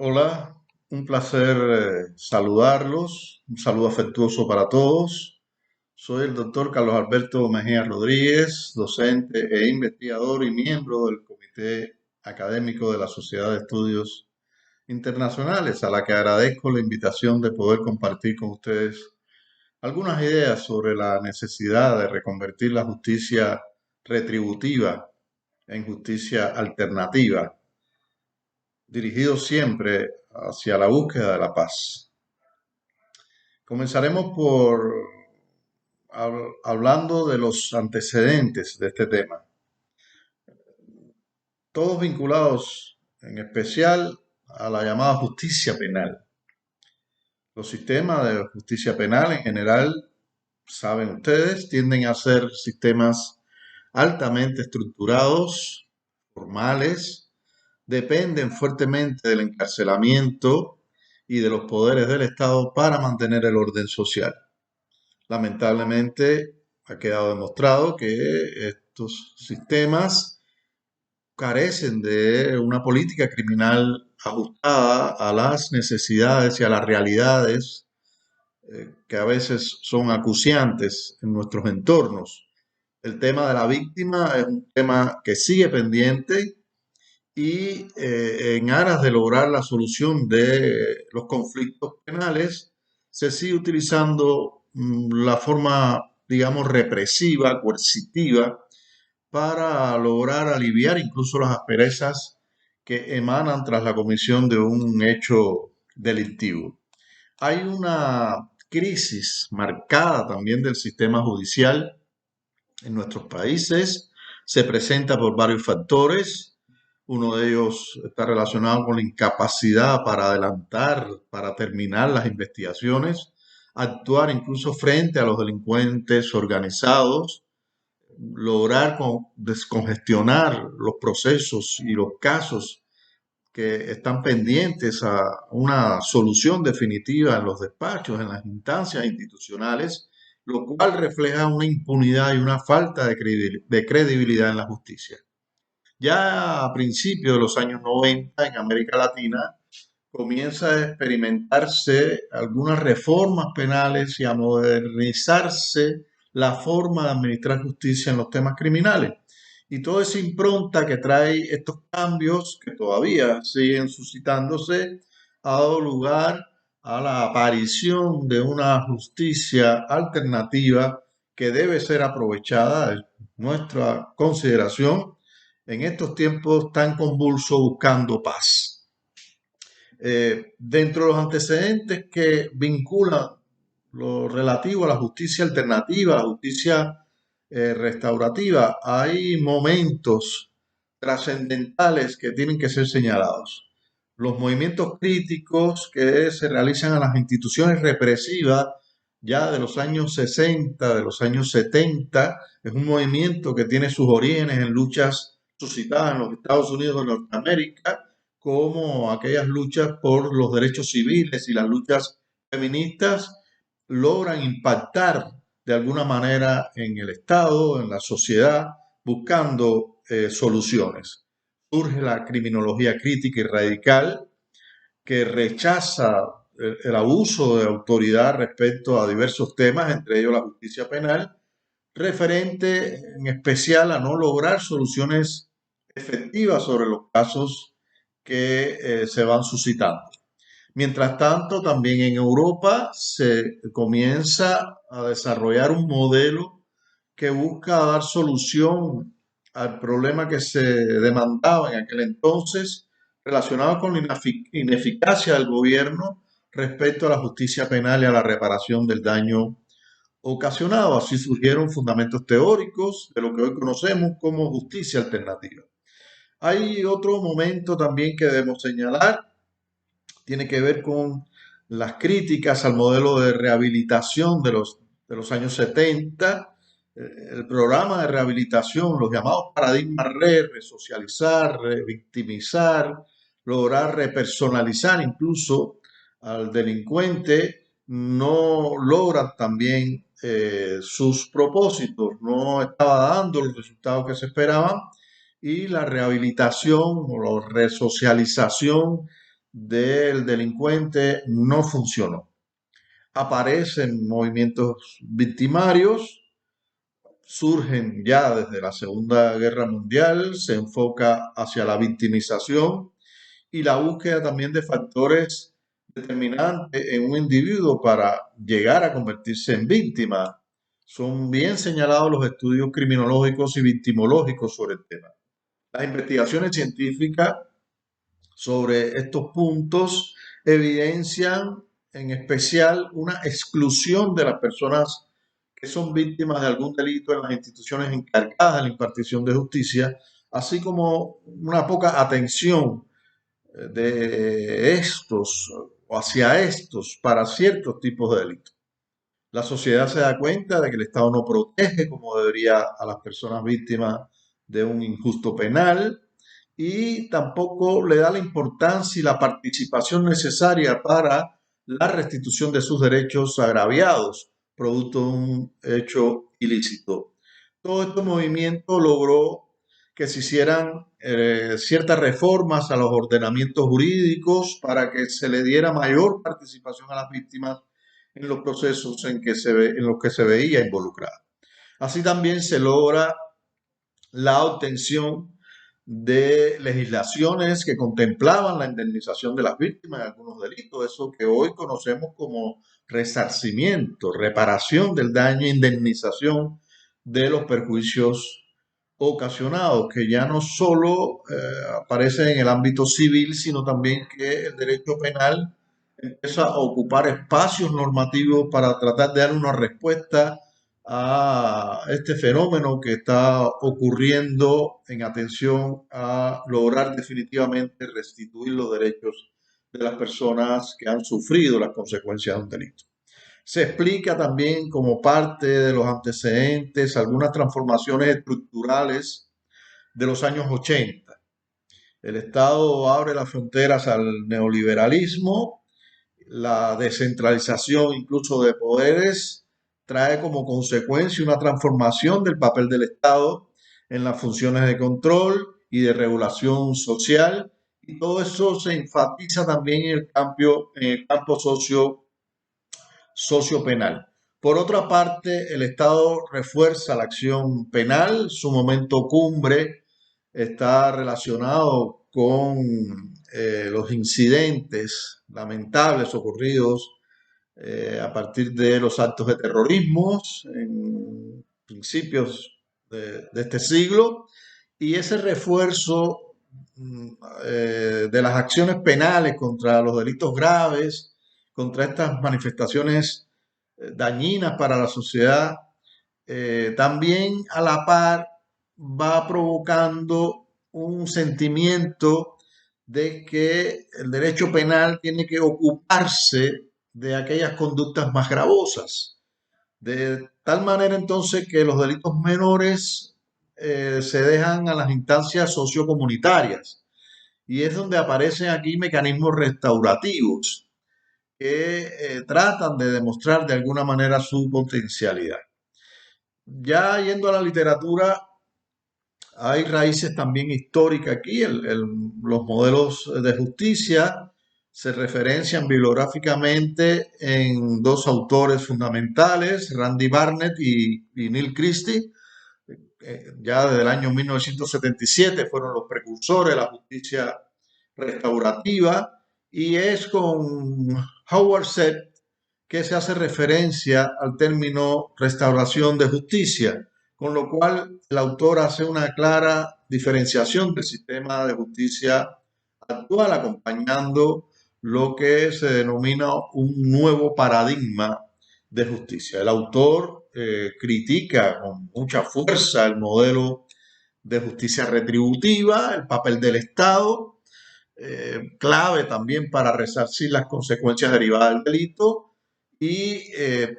Hola, un placer saludarlos, un saludo afectuoso para todos. Soy el doctor Carlos Alberto Mejía Rodríguez, docente e investigador y miembro del Comité Académico de la Sociedad de Estudios Internacionales, a la que agradezco la invitación de poder compartir con ustedes algunas ideas sobre la necesidad de reconvertir la justicia retributiva en justicia alternativa, dirigido siempre hacia la búsqueda de la paz. Comenzaremos por hablando de los antecedentes de este tema, todos vinculados en especial a la llamada justicia penal. Los sistemas de justicia penal en general, saben ustedes, tienden a ser sistemas altamente estructurados, formales, dependen fuertemente del encarcelamiento y de los poderes del Estado para mantener el orden social. Lamentablemente ha quedado demostrado que estos sistemas carecen de una política criminal ajustada a las necesidades y a las realidades que a veces son acuciantes en nuestros entornos. El tema de la víctima es un tema que sigue pendiente y en aras de lograr la solución de los conflictos penales, se sigue utilizando la forma, digamos, represiva, coercitiva, para lograr aliviar incluso las asperezas que emanan tras la comisión de un hecho delictivo. Hay una crisis marcada también del sistema judicial en nuestros países. Se presenta por varios factores. Uno de ellos está relacionado con la incapacidad para adelantar, para terminar las investigaciones, actuar incluso frente a los delincuentes organizados, lograr descongestionar los procesos y los casos que están pendientes a una solución definitiva en los despachos, en las instancias institucionales, lo cual refleja una impunidad y una falta de credibilidad en la justicia. Ya a principios de los años 90 en América Latina comienza a experimentarse algunas reformas penales y a modernizarse la forma de administrar justicia en los temas criminales. Y toda esa impronta que trae estos cambios, que todavía siguen suscitándose, ha dado lugar a la aparición de una justicia alternativa que debe ser aprovechada, en nuestra consideración, en estos tiempos tan convulsos buscando paz. Dentro de los antecedentes que vinculan lo relativo a la justicia alternativa, a la justicia restaurativa, hay momentos trascendentales que tienen que ser señalados. Los movimientos críticos que se realizan a las instituciones represivas ya de los años 60, de los años 70, es un movimiento que tiene sus orígenes en luchas suscitadas en los Estados Unidos de Norteamérica, como aquellas luchas por los derechos civiles y las luchas feministas logran impactar de alguna manera en el Estado, en la sociedad, buscando soluciones. Surge la criminología crítica y radical que rechaza el abuso de autoridad respecto a diversos temas, entre ellos la justicia penal, referente en especial a no lograr soluciones efectivas sobre los casos que se van suscitando. Mientras tanto, también en Europa se comienza a desarrollar un modelo que busca dar solución al problema que se demandaba en aquel entonces relacionado con la ineficacia del gobierno respecto a la justicia penal y a la reparación del daño ocasionado. Así surgieron fundamentos teóricos de lo que hoy conocemos como justicia alternativa. Hay otro momento también que debemos señalar, tiene que ver con las críticas al modelo de rehabilitación de los años 70, el programa de rehabilitación, los llamados paradigmas resocializar, revictimizar, lograr repersonalizar incluso al delincuente, no logran también sus propósitos, no estaba dando los resultados que se esperaban y la rehabilitación o la resocialización del delincuente no funcionó. Aparecen movimientos victimarios, surgen ya desde la Segunda Guerra Mundial, se enfoca hacia la victimización y la búsqueda también de factores determinantes en un individuo para llegar a convertirse en víctima. Son bien señalados los estudios criminológicos y victimológicos sobre el tema. Las investigaciones científicas sobre estos puntos evidencian en especial una exclusión de las personas que son víctimas de algún delito en las instituciones encargadas de la impartición de justicia, así como una poca atención de estos o hacia estos para ciertos tipos de delitos. La sociedad se da cuenta de que el Estado no protege como debería a las personas víctimas de un injusto penal y tampoco le da la importancia y la participación necesaria para la restitución de sus derechos agraviados, producto de un hecho ilícito. Todo este movimiento logró que se hicieran ciertas reformas a los ordenamientos jurídicos para que se le diera mayor participación a las víctimas en los procesos en los que se veía involucrada. Así también se logra la obtención de legislaciones que contemplaban la indemnización de las víctimas de algunos delitos, eso que hoy conocemos como resarcimiento, reparación del daño, indemnización de los perjuicios ocasionados, que ya no solo aparece en el ámbito civil, sino también que el derecho penal empieza a ocupar espacios normativos para tratar de dar una respuesta a este fenómeno que está ocurriendo en atención a lograr definitivamente restituir los derechos de las personas que han sufrido las consecuencias de un delito. Se explica también como parte de los antecedentes algunas transformaciones estructurales de los años 80. El Estado abre las fronteras al neoliberalismo, la descentralización incluso de poderes trae como consecuencia una transformación del papel del Estado en las funciones de control y de regulación social, y todo eso se enfatiza también en el campo socio-penal. Por otra parte, el Estado refuerza la acción penal, su momento cumbre está relacionado con los incidentes lamentables ocurridos a partir de los actos de terrorismo en principios de este siglo, y ese refuerzo de las acciones penales contra los delitos graves, contra estas manifestaciones dañinas para la sociedad, también a la par va provocando un sentimiento de que el derecho penal tiene que ocuparse de aquellas conductas más gravosas, de tal manera entonces que los delitos menores se dejan a las instancias sociocomunitarias, y es donde aparecen aquí mecanismos restaurativos que tratan de demostrar de alguna manera su potencialidad. Ya yendo a la literatura, hay raíces también históricas aquí. Los modelos de justicia se referencian bibliográficamente en dos autores fundamentales, Randy Barnett y Neil Christie. Ya desde el año 1977 fueron los precursores de la justicia restaurativa, y es con Howard Seth que se hace referencia al término restauración de justicia, con lo cual el autor hace una clara diferenciación del sistema de justicia actual, acompañando lo que se denomina un nuevo paradigma de justicia. El autor critica con mucha fuerza el modelo de justicia retributiva, el papel del Estado, clave también para resarcir las consecuencias derivadas del delito, y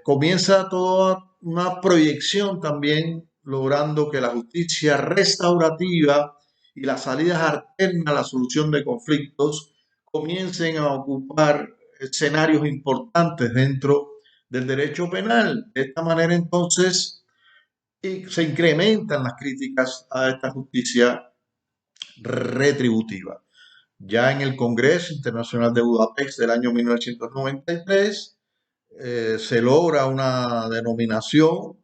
comienza toda una proyección también logrando que la justicia restaurativa y las salidas alternas a la solución de conflictos comiencen a ocupar escenarios importantes dentro del derecho penal. De esta manera entonces se incrementan las críticas a esta justicia retributiva. Ya en el Congreso Internacional de Budapest del año 1993 se logra una denominación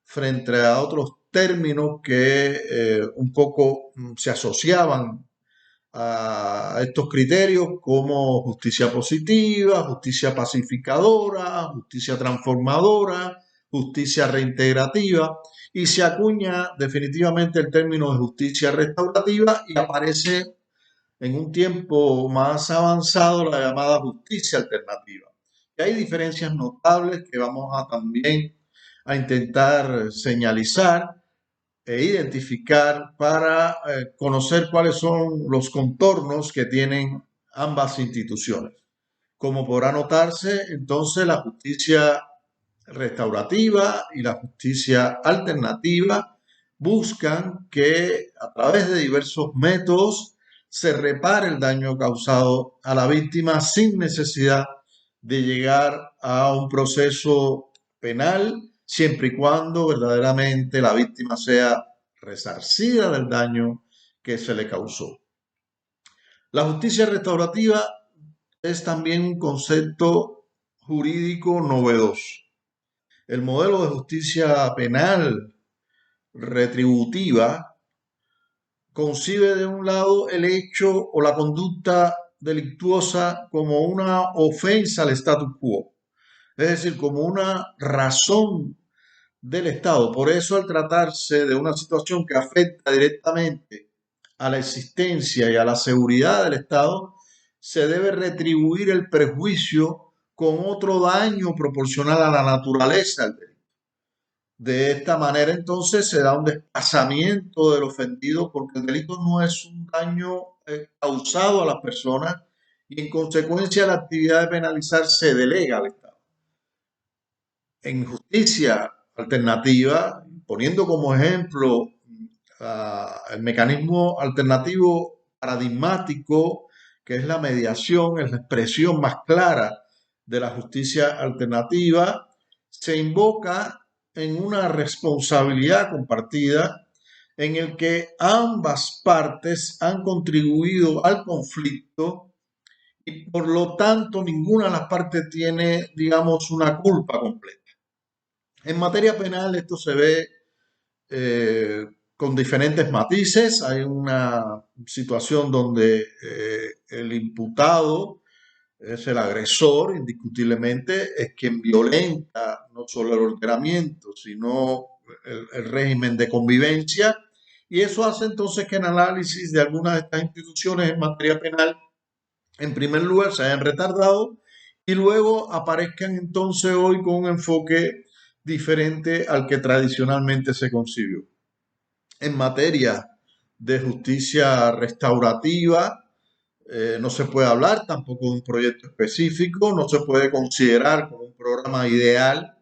frente a otros términos que un poco se asociaban a estos criterios como justicia positiva, justicia pacificadora, justicia transformadora, justicia reintegrativa, y se acuña definitivamente el término de justicia restaurativa y aparece en un tiempo más avanzado la llamada justicia alternativa. Y hay diferencias notables que vamos a también a intentar señalizar e identificar para conocer cuáles son los contornos que tienen ambas instituciones. Como podrá notarse, entonces la justicia restaurativa y la justicia alternativa buscan que a través de diversos métodos se repare el daño causado a la víctima sin necesidad de llegar a un proceso penal, siempre y cuando verdaderamente la víctima sea resarcida del daño que se le causó. La justicia restaurativa es también un concepto jurídico novedoso. El modelo de justicia penal retributiva concibe de un lado el hecho o la conducta delictuosa como una ofensa al status quo, es decir, como una razón del Estado. Por eso, al tratarse de una situación que afecta directamente a la existencia y a la seguridad del Estado, se debe retribuir el perjuicio con otro daño proporcional a la naturaleza del delito. De esta manera, entonces, se da un desplazamiento del ofendido porque el delito no es un daño causado a las personas y, en consecuencia, la actividad de penalizar se delega al Estado. En justicia alternativa, poniendo como ejemplo el mecanismo alternativo paradigmático, que es la mediación, es la expresión más clara de la justicia alternativa, se invoca en una responsabilidad compartida en el que ambas partes han contribuido al conflicto y por lo tanto ninguna de las partes tiene, digamos, una culpa completa. En materia penal esto se ve eh, con diferentes matices. Hay una situación donde el imputado es el agresor, indiscutiblemente, es quien violenta no solo el ordenamiento, sino el régimen de convivencia. Y eso hace entonces que el análisis de algunas de estas instituciones en materia penal, en primer lugar, se hayan retardado y luego aparezcan entonces hoy con un enfoque diferente al que tradicionalmente se concibió. En materia de justicia restaurativa, no se puede hablar tampoco de un proyecto específico, no se puede considerar como un programa ideal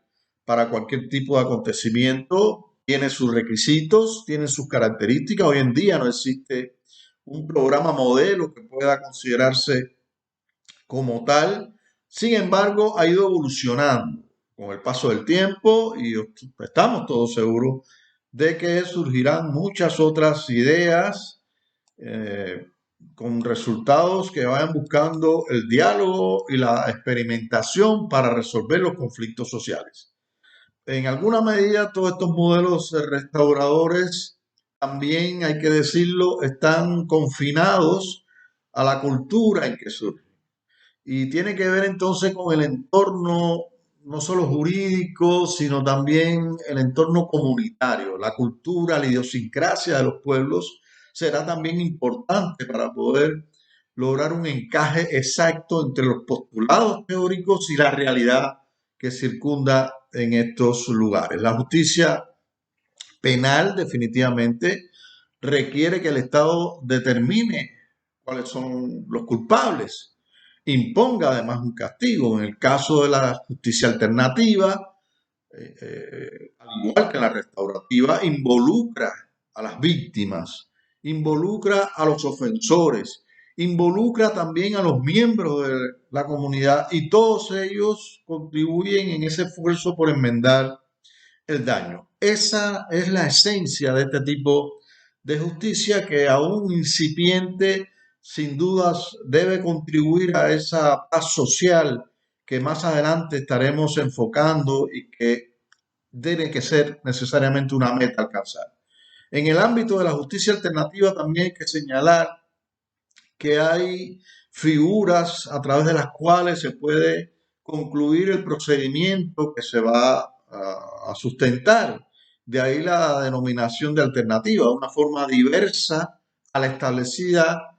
para cualquier tipo de acontecimiento. Tiene sus requisitos, tiene sus características. Hoy en día no existe un programa modelo que pueda considerarse como tal. Sin embargo, ha ido evolucionando con el paso del tiempo y estamos todos seguros de que surgirán muchas otras ideas eh, con resultados que vayan buscando el diálogo y la experimentación para resolver los conflictos sociales. En alguna medida, todos estos modelos restauradores, también hay que decirlo, están confinados a la cultura en que surgen. Y tiene que ver entonces con el entorno, no solo jurídico, sino también el entorno comunitario. La cultura, la idiosincrasia de los pueblos será también importante para poder lograr un encaje exacto entre los postulados teóricos y la realidad que circunda en estos lugares. La justicia penal definitivamente requiere que el Estado determine cuáles son los culpables, imponga además un castigo. En el caso de la justicia alternativa, al igual que en la restaurativa, involucra a las víctimas, involucra a los ofensores, involucra también a los miembros de la comunidad y todos ellos contribuyen en ese esfuerzo por enmendar el daño. Esa es la esencia de este tipo de justicia que aún incipiente sin dudas debe contribuir a esa paz social que más adelante estaremos enfocando y que debe que ser necesariamente una meta a alcanzar. En el ámbito de la justicia alternativa también hay que señalar que hay figuras a través de las cuales se puede concluir el procedimiento que se va a sustentar. De ahí la denominación de alternativa, una forma diversa a la establecida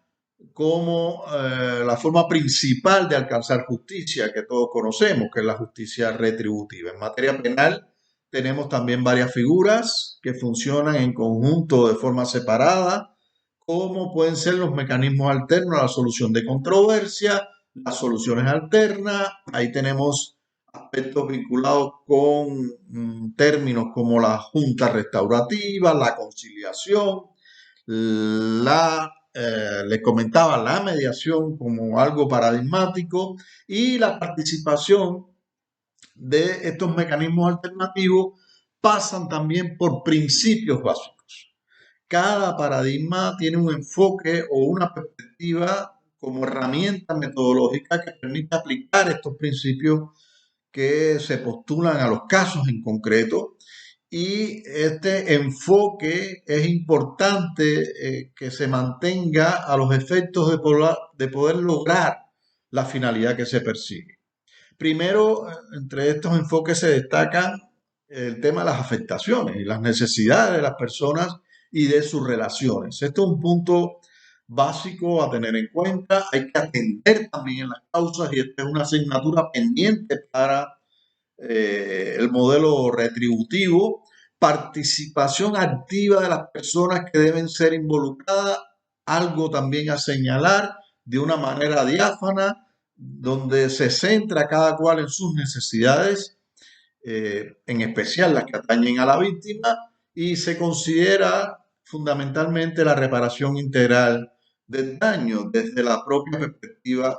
como la forma principal de alcanzar justicia que todos conocemos, que es la justicia retributiva. En materia penal tenemos también varias figuras que funcionan en conjunto de forma separada, como pueden ser los mecanismos alternos a la solución de controversia, las soluciones alternas. Ahí tenemos aspectos vinculados con términos como la junta restaurativa, la conciliación, les comentaba, la mediación como algo paradigmático y la participación de estos mecanismos alternativos pasan también por principios básicos. Cada paradigma tiene un enfoque o una perspectiva como herramienta metodológica que permite aplicar estos principios que se postulan a los casos en concreto, y este enfoque es importante que se mantenga a los efectos de poder lograr la finalidad que se persigue. Primero, entre estos enfoques se destacan el tema de las afectaciones y las necesidades de las personas y de sus relaciones. Esto es un punto básico a tener en cuenta. Hay que atender también las causas y esta es una asignatura pendiente para el modelo retributivo, participación activa de las personas que deben ser involucradas, algo también a señalar de una manera diáfana, donde se centra cada cual en sus necesidades, en especial las que atañen a la víctima, y se considera fundamentalmente la reparación integral del daño desde la propia perspectiva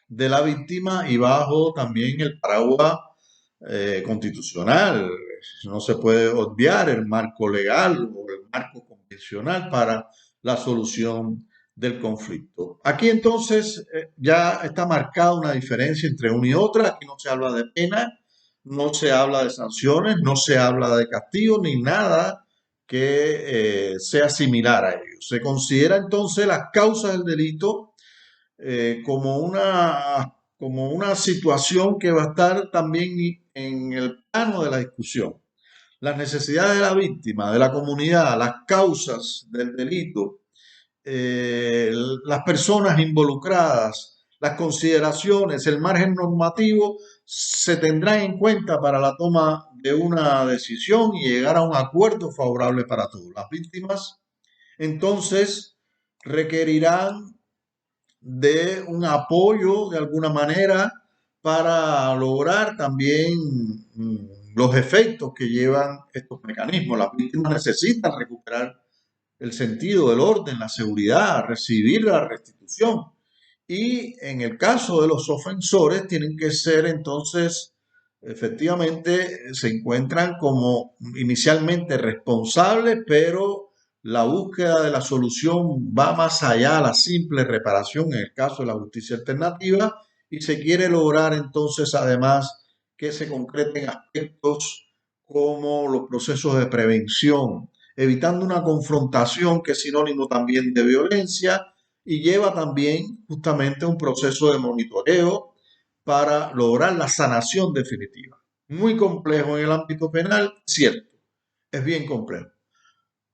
de la víctima y bajo también el paraguas constitucional. No se puede obviar el marco legal o el marco convencional para la solución del conflicto. Aquí entonces ya está marcada una diferencia entre una y otra. Aquí no se habla de pena, no se habla de sanciones, no se habla de castigo ni nada que sea similar a ello. Se considera entonces las causas del delito como una situación que va a estar también en el plano de la discusión. Las necesidades de la víctima, de la comunidad, las causas del delito, las personas involucradas, las consideraciones, el margen normativo, se tendrán en cuenta para la toma de una decisión y llegar a un acuerdo favorable para todos. Las víctimas, entonces, requerirán de un apoyo de alguna manera para lograr también los efectos que llevan estos mecanismos. Las víctimas necesitan recuperar el sentido del orden, la seguridad, recibir la restitución. Y en el caso de los ofensores, tienen que ser entonces, efectivamente, se encuentran como inicialmente responsables, pero la búsqueda de la solución va más allá de la simple reparación en el caso de la justicia alternativa y se quiere lograr entonces además que se concreten aspectos como los procesos de prevención, evitando una confrontación que es sinónimo también de violencia y lleva también justamente un proceso de monitoreo para lograr la sanación definitiva. Muy complejo en el ámbito penal, cierto, es bien complejo.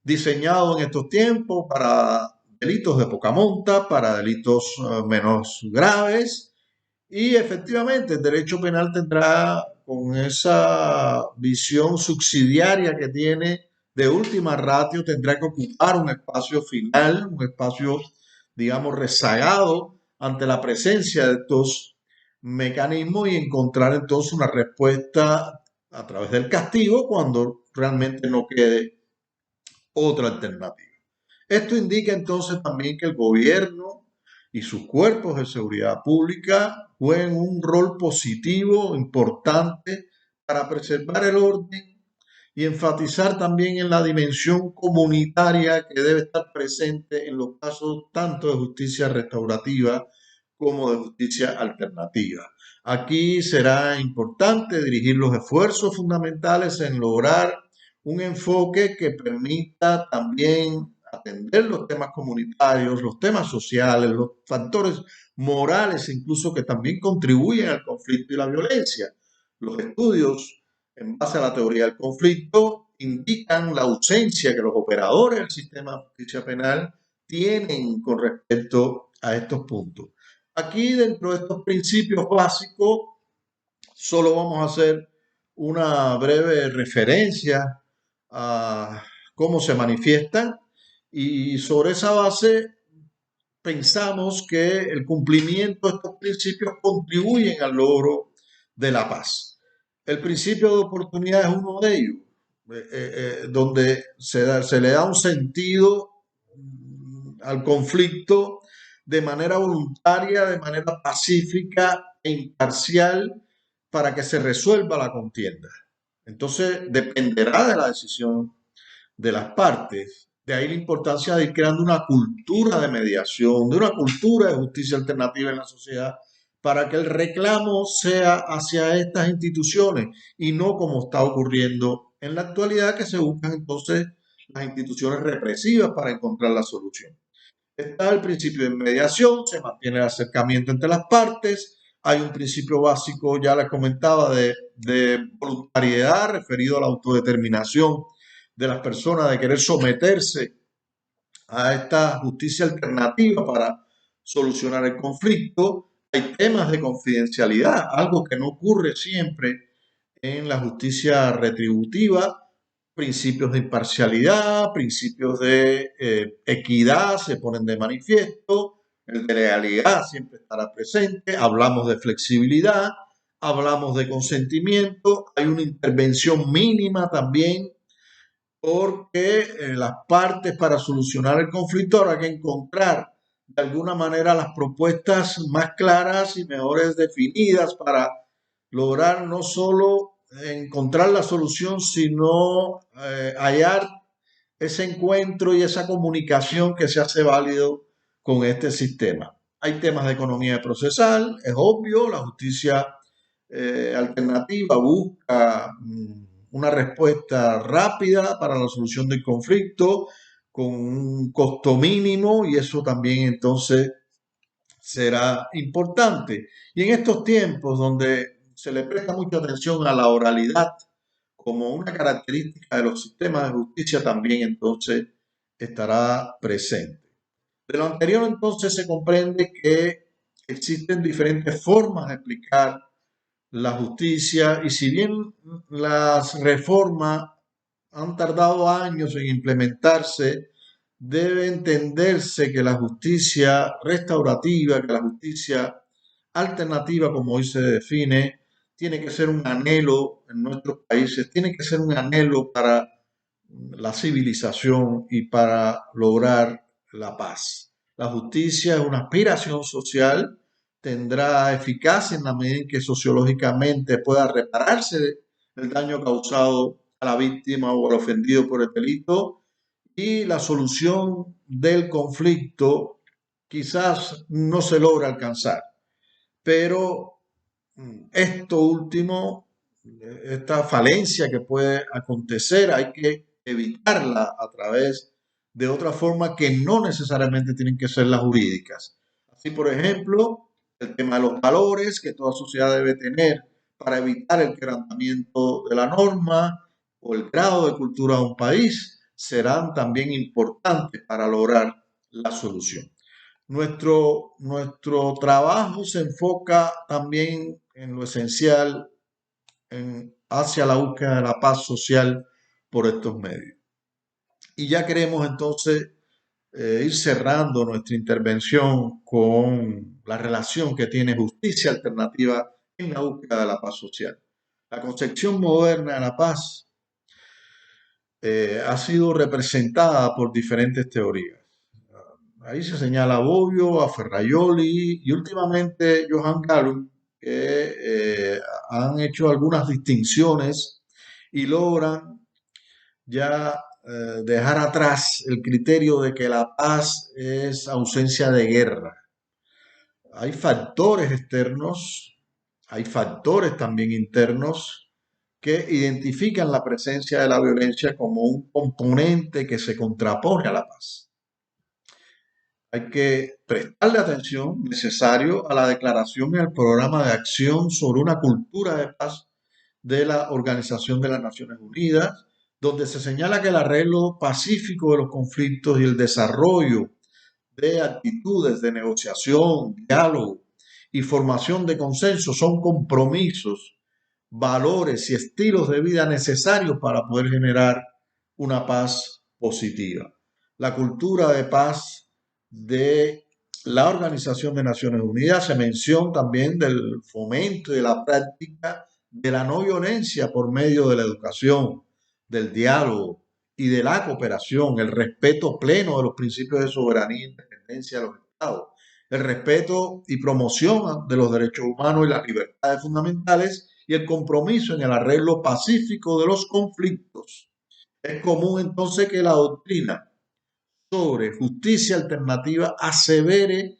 Diseñado en estos tiempos para delitos de poca monta, para delitos menos graves, y efectivamente el derecho penal tendrá, con esa visión subsidiaria que tiene de última ratio, tendrá que ocupar un espacio final, un espacio, digamos, rezagado ante la presencia de estos mecanismos y encontrar entonces una respuesta a través del castigo cuando realmente no quede otra alternativa. Esto indica entonces también que el gobierno y sus cuerpos de seguridad pública juegan un rol positivo, importante, para preservar el orden y enfatizar también en la dimensión comunitaria que debe estar presente en los casos tanto de justicia restaurativa como de justicia alternativa. Aquí será importante dirigir los esfuerzos fundamentales en lograr un enfoque que permita también atender los temas comunitarios, los temas sociales, los factores morales incluso que también contribuyen al conflicto y la violencia. Los estudios en base a la teoría del conflicto indican la ausencia que los operadores del sistema de justicia penal tienen con respecto a estos puntos. Aquí, dentro de estos principios básicos, solo vamos a hacer una breve referencia a cómo se manifiestan y sobre esa base pensamos que el cumplimiento de estos principios contribuyen al logro de la paz. El principio de oportunidad es uno de ellos, donde se le da un sentido al conflicto de manera voluntaria, de manera pacífica e imparcial para que se resuelva la contienda. Entonces, dependerá de la decisión de las partes. De ahí la importancia de ir creando una cultura de mediación, de una cultura de justicia alternativa en la sociedad, para que el reclamo sea hacia estas instituciones y no como está ocurriendo en la actualidad, que se buscan entonces las instituciones represivas para encontrar la solución. Está el principio de mediación, se mantiene el acercamiento entre las partes. Hay un principio básico, ya les comentaba, de voluntariedad referido a la autodeterminación de las personas, de querer someterse a esta justicia alternativa para solucionar el conflicto. Hay temas de confidencialidad, algo que no ocurre siempre en la justicia retributiva, principios de imparcialidad, principios de equidad se ponen de manifiesto, el de legalidad siempre estará presente, hablamos de flexibilidad, hablamos de consentimiento, hay una intervención mínima también, porque las partes para solucionar el conflicto habrá que encontrar de alguna manera las propuestas más claras y mejores definidas para lograr no solo encontrar la solución, sino hallar ese encuentro y esa comunicación que se hace válido con este sistema. Hay temas de economía procesal, es obvio, la justicia alternativa busca una respuesta rápida para la solución del conflicto con un costo mínimo y eso también entonces será importante. Y en estos tiempos donde se le presta mucha atención a la oralidad como una característica de los sistemas de justicia, también entonces estará presente. De lo anterior entonces se comprende que existen diferentes formas de explicar la justicia y si bien las reformas han tardado años en implementarse, debe entenderse que la justicia restaurativa, que la justicia alternativa, como hoy se define, tiene que ser un anhelo en nuestros países, tiene que ser un anhelo para la civilización y para lograr la paz. La justicia es una aspiración social, tendrá eficacia en la medida en que sociológicamente pueda repararse el daño causado a la víctima o al ofendido por el delito y la solución del conflicto quizás no se logra alcanzar, pero esto último, esta falencia que puede acontecer, hay que evitarla a través de otra forma que no necesariamente tienen que ser las jurídicas. Así, por ejemplo, el tema de los valores que toda sociedad debe tener para evitar el quebrantamiento de la norma o el grado de cultura de un país serán también importantes para lograr la solución. Nuestro trabajo se enfoca también en lo esencial hacia la búsqueda de la paz social por estos medios. Y ya queremos entonces ir cerrando nuestra intervención con la relación que tiene justicia alternativa en la búsqueda de la paz social. La concepción moderna de la paz ha sido representada por diferentes teorías. Ahí se señala a Bobbio, a Ferraioli y últimamente Johann Gallup, que han hecho algunas distinciones y logran ya dejar atrás el criterio de que la paz es ausencia de guerra. Hay factores externos, hay factores también internos que identifican la presencia de la violencia como un componente que se contrapone a la paz. Hay que prestarle atención necesario a la declaración y al programa de acción sobre una cultura de paz de la Organización de las Naciones Unidas, donde se señala que el arreglo pacífico de los conflictos y el desarrollo de actitudes de negociación, diálogo y formación de consenso son compromisos, valores y estilos de vida necesarios para poder generar una paz positiva. La cultura de paz de la Organización de Naciones Unidas se menciona también del fomento y de la práctica de la no violencia por medio de la educación, del diálogo y de la cooperación, el respeto pleno de los principios de soberanía e independencia de los estados, el respeto y promoción de los derechos humanos y las libertades fundamentales y el compromiso en el arreglo pacífico de los conflictos. Es común entonces que la doctrina sobre justicia alternativa asevere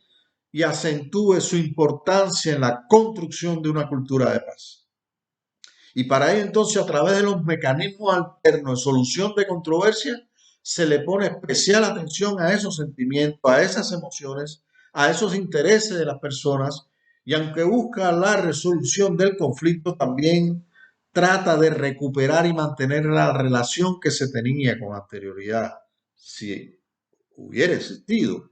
y acentúe su importancia en la construcción de una cultura de paz. Y para ello entonces a través de los mecanismos alternos de solución de controversia se le pone especial atención a esos sentimientos, a esas emociones, a esos intereses de las personas y aunque busca la resolución del conflicto también trata de recuperar y mantener la relación que se tenía con anterioridad, si hubiera existido.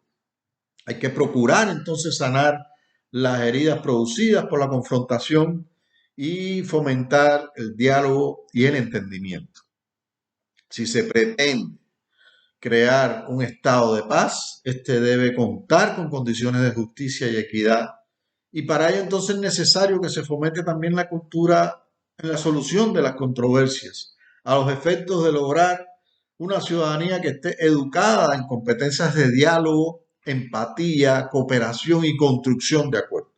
Hay que procurar entonces sanar las heridas producidas por la confrontación y fomentar el diálogo y el entendimiento. Si se pretende crear un estado de paz, este debe contar con condiciones de justicia y equidad. Y para ello entonces es necesario que se fomente también la cultura en la solución de las controversias, a los efectos de lograr una ciudadanía que esté educada en competencias de diálogo, empatía, cooperación y construcción de acuerdos.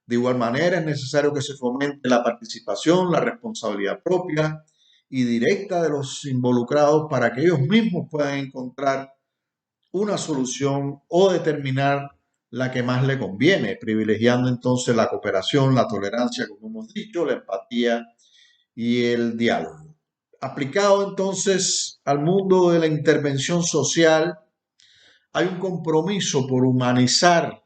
De igual manera, es necesario que se fomente la participación, la responsabilidad propia y directa de los involucrados para que ellos mismos puedan encontrar una solución o determinar la que más le conviene, privilegiando entonces la cooperación, la tolerancia, como hemos dicho, la empatía y el diálogo. Aplicado entonces al mundo de la intervención social, hay un compromiso por humanizar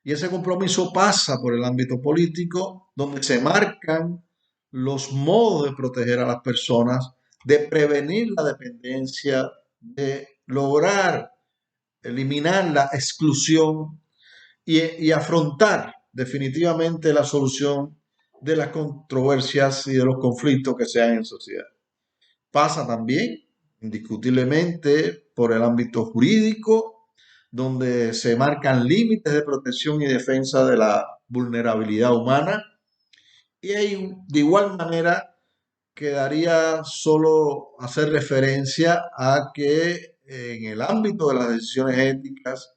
y ese compromiso pasa por el ámbito político, donde se marcan los modos de proteger a las personas, de prevenir la dependencia, de lograr eliminar la exclusión y afrontar definitivamente la solución de las controversias y de los conflictos que se dan en sociedad. Pasa también, indiscutiblemente, por el ámbito jurídico, donde se marcan límites de protección y defensa de la vulnerabilidad humana. Y hay, de igual manera, quedaría solo hacer referencia a que en el ámbito de las decisiones éticas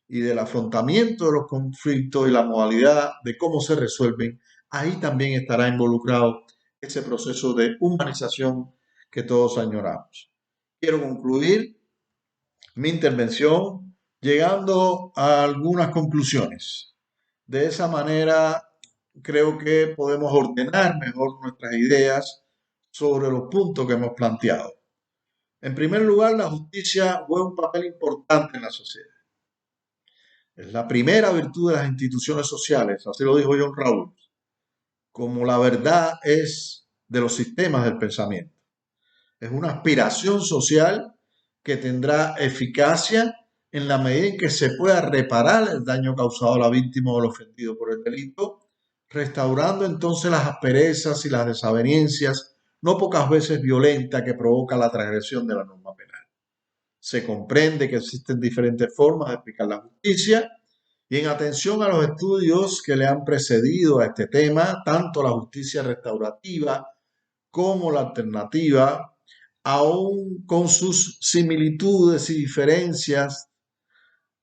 y del afrontamiento de los conflictos y la modalidad de cómo se resuelven, ahí también estará involucrado ese proceso de humanización que todos añoramos. Quiero concluir mi intervención llegando a algunas conclusiones. De esa manera, creo que podemos ordenar mejor nuestras ideas sobre los puntos que hemos planteado. En primer lugar, la justicia juega un papel importante en la sociedad. Es la primera virtud de las instituciones sociales, así lo dijo John Rawls, como la verdad es de los sistemas del pensamiento. Es una aspiración social que tendrá eficacia en la medida en que se pueda reparar el daño causado a la víctima o al ofendido por el delito, restaurando entonces las asperezas y las desavenencias, no pocas veces violentas, que provoca la transgresión de la norma penal. Se comprende que existen diferentes formas de aplicar la justicia y en atención a los estudios que le han precedido a este tema, tanto la justicia restaurativa como la alternativa, aún con sus similitudes y diferencias,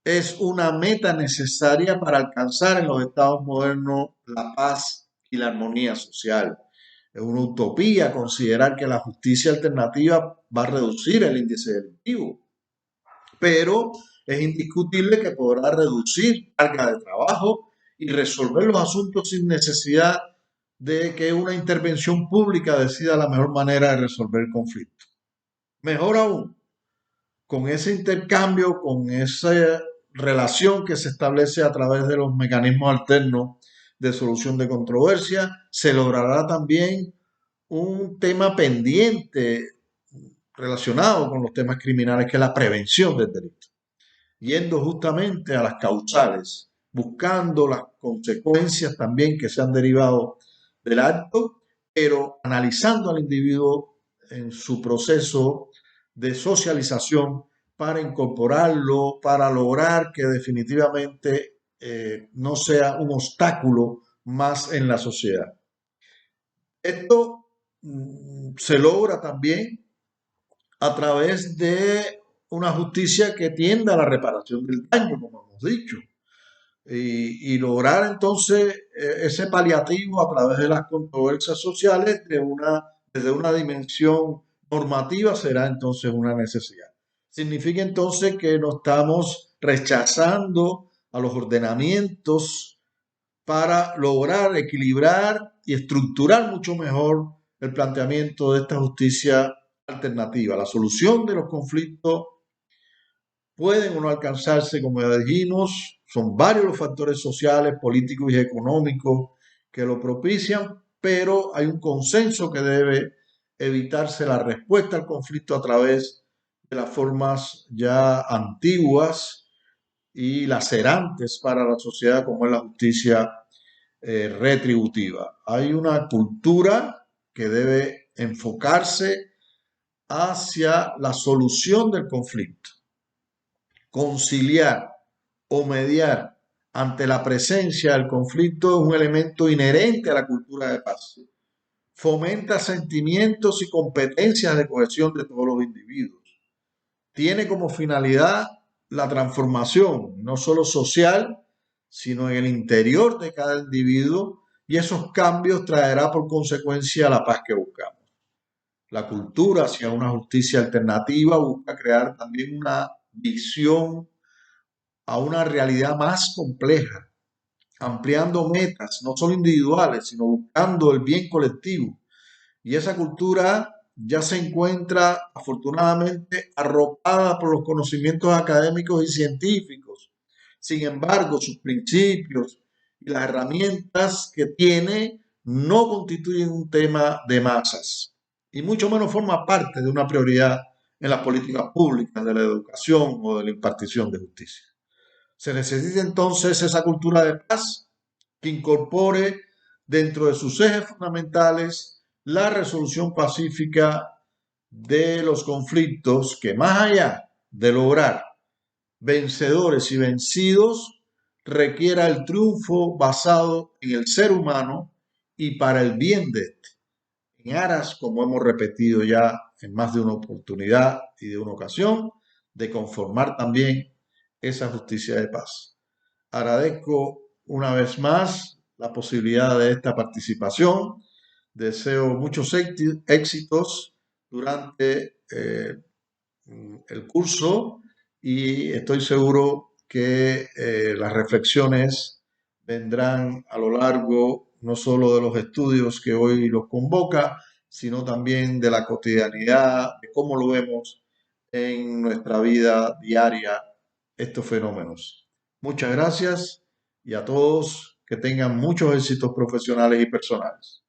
es una meta necesaria para alcanzar en los estados modernos la paz y la armonía social. Es una utopía considerar que la justicia alternativa va a reducir el índice delictivo, pero es indiscutible que podrá reducir carga de trabajo y resolver los asuntos sin necesidad de que una intervención pública decida la mejor manera de resolver el conflicto. Mejor aún, con ese intercambio, con esa relación que se establece a través de los mecanismos alternos de solución de controversia, se logrará también un tema pendiente relacionado con los temas criminales, que es la prevención del delito, yendo justamente a las causales, buscando las consecuencias también que se han derivado del acto, pero analizando al individuo en su proceso de socialización para incorporarlo, para lograr que definitivamente no sea un obstáculo más en la sociedad. Esto se logra también a través de una justicia que tienda a la reparación del daño, como hemos dicho, y lograr entonces ese paliativo a través de las controversias sociales desde una dimensión normativa será entonces una necesidad. Significa entonces que no estamos rechazando a los ordenamientos para lograr equilibrar y estructurar mucho mejor el planteamiento de esta justicia alternativa. La solución de los conflictos pueden o no alcanzarse, como ya dijimos, son varios los factores sociales, políticos y económicos que lo propician, pero hay un consenso que debe evitarse la respuesta al conflicto a través de las formas ya antiguas y lacerantes para la sociedad, como es la justicia retributiva. Hay una cultura que debe enfocarse hacia la solución del conflicto, conciliar o mediar ante la presencia del conflicto es un elemento inherente a la cultura de paz. Fomenta sentimientos y competencias de cohesión de todos los individuos. Tiene como finalidad la transformación, no solo social, sino en el interior de cada individuo, y esos cambios traerá por consecuencia la paz que buscamos. La cultura hacia una justicia alternativa busca crear también una visión a una realidad más compleja, ampliando metas, no solo individuales, sino buscando el bien colectivo. Y esa cultura ya se encuentra afortunadamente arropada por los conocimientos académicos y científicos. Sin embargo, sus principios y las herramientas que tiene no constituyen un tema de masas y mucho menos forma parte de una prioridad en las políticas públicas de la educación o de la impartición de justicia. Se necesita entonces esa cultura de paz que incorpore dentro de sus ejes fundamentales la resolución pacífica de los conflictos, que más allá de lograr vencedores y vencidos, requiera el triunfo basado en el ser humano y para el bien de este, en aras, como hemos repetido ya en más de una oportunidad y de una ocasión, de conformar también esa justicia de paz. Agradezco una vez más la posibilidad de esta participación. Deseo muchos éxitos durante el curso y estoy seguro que las reflexiones vendrán a lo largo no solo de los estudios que hoy los convoca, sino también de la cotidianidad, de cómo lo vemos en nuestra vida diaria estos fenómenos. Muchas gracias y a todos que tengan muchos éxitos profesionales y personales.